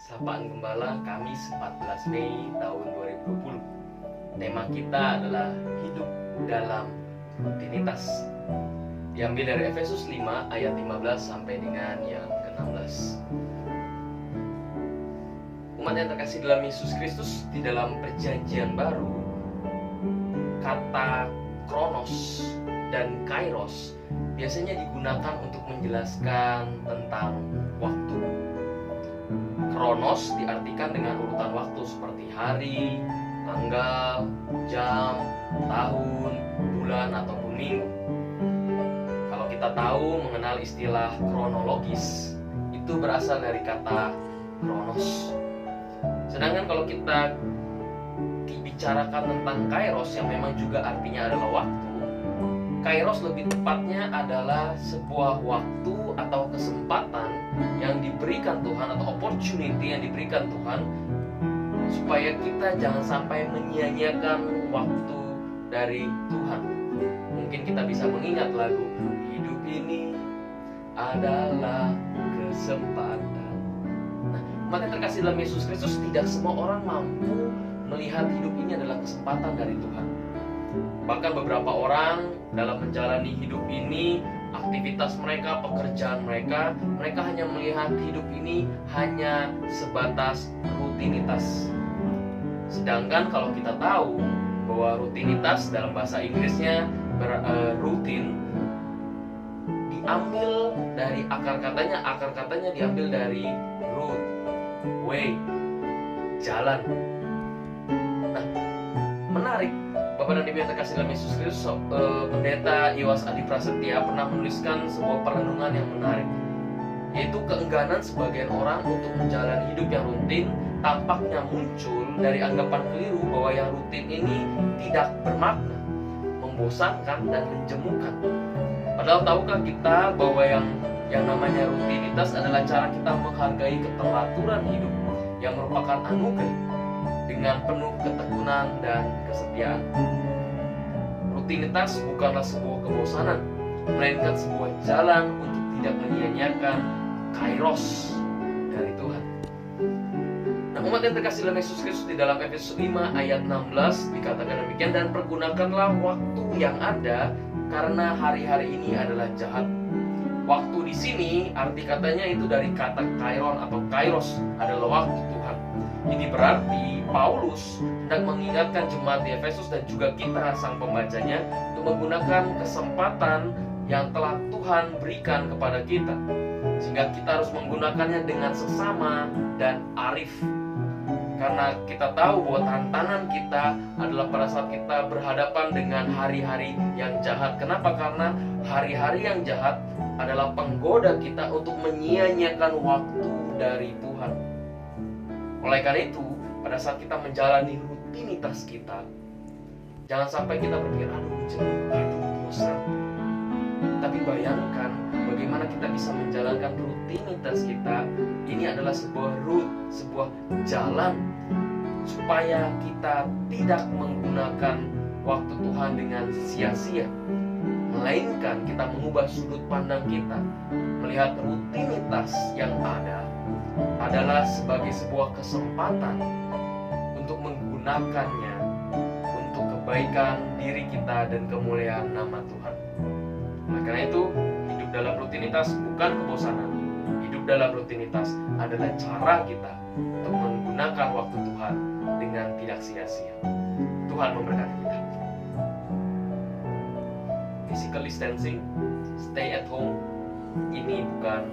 Sapaan Gembala Kamis 14 Mei tahun 2020. Tema kita adalah hidup dalam rutinitas. Diambil dari Efesus 5 ayat 15 sampai dengan yang ke-16. Umat yang terkasih dalam Yesus Kristus, di dalam perjanjian baru, kata kronos dan kairos biasanya digunakan untuk menjelaskan tentang waktu. Kronos diartikan dengan urutan waktu seperti hari, tanggal, jam, tahun, bulan, ataupun minggu. Kalau kita tahu mengenal istilah kronologis, itu berasal dari kata kronos. Sedangkan kalau kita bicarakan tentang kairos yang memang juga artinya adalah waktu, kairos lebih tepatnya adalah sebuah waktu atau kesempatan yang diberikan Tuhan, atau opportunity yang diberikan Tuhan, supaya kita jangan sampai menyia-nyiakan waktu dari Tuhan. Mungkin kita bisa mengingat lagu "Hidup ini adalah kesempatan". Nah, umat yang terkasih dalam Yesus Kristus, tidak semua orang mampu melihat hidup ini adalah kesempatan dari Tuhan. Bahkan beberapa orang dalam menjalani hidup ini, aktivitas mereka, pekerjaan mereka hanya melihat hidup ini hanya sebatas rutinitas. Sedangkan kalau kita tahu bahwa rutinitas dalam bahasa Inggrisnya rutin, diambil dari akar katanya diambil dari route, way, jalan. Nah, menarik, Bapak dan Ibu yang terkasih dalam Yesus Kristus, Pendeta Iwas Adi Prasetya pernah menuliskan sebuah perenungan yang menarik, yaitu keengganan sebagian orang untuk menjalani hidup yang rutin tampaknya muncul dari anggapan keliru bahwa yang rutin ini tidak bermakna, membosankan, dan menjemukan. Padahal tahukah kita bahwa yang namanya rutinitas adalah cara kita menghargai keteraturan hidup yang merupakan anugerah dengan penuh ketekunan dan kesetiaan. Rutinitas bukanlah sebuah kebosanan, melainkan sebuah jalan untuk tidak menyia-nyiakan kairos dari Tuhan. Nah, umat yang terkasih dalam Yesus Kristus, di dalam Efesus 5 ayat 16 dikatakan demikian, "Dan pergunakanlah waktu yang ada, karena hari-hari ini adalah jahat." Waktu di sini arti katanya itu dari kata kairon atau kairos, adalah waktu Tuhan. Ini berarti Paulus hendak mengingatkan jemaat di Efesus dan juga kita sang pembacanya untuk menggunakan kesempatan yang telah Tuhan berikan kepada kita, sehingga kita harus menggunakannya dengan seksama dan arif. Karena kita tahu bahwa tantangan kita adalah pada saat kita berhadapan dengan hari-hari yang jahat. Kenapa? Karena hari-hari yang jahat adalah penggoda kita untuk menyia-nyiakan waktu dari Tuhan. Oleh karena itu, pada saat kita menjalani rutinitas kita, jangan sampai kita berpikir, aduh bosan. Tapi bayangkan bagaimana kita bisa menjalankan rutinitas kita. Ini adalah sebuah route, sebuah jalan, supaya kita tidak menggunakan waktu Tuhan dengan sia-sia, melainkan kita mengubah sudut pandang kita, melihat rutinitas yang ada adalah sebagai sebuah kesempatan untuk menggunakannya untuk kebaikan diri kita dan kemuliaan nama Tuhan. Oleh karena itu, hidup dalam rutinitas bukan kebosanan. Hidup dalam rutinitas adalah cara kita untuk menggunakan waktu Tuhan dengan tidak sia-sia. Tuhan memberkati kita. Physical distancing, stay at home, ini bukan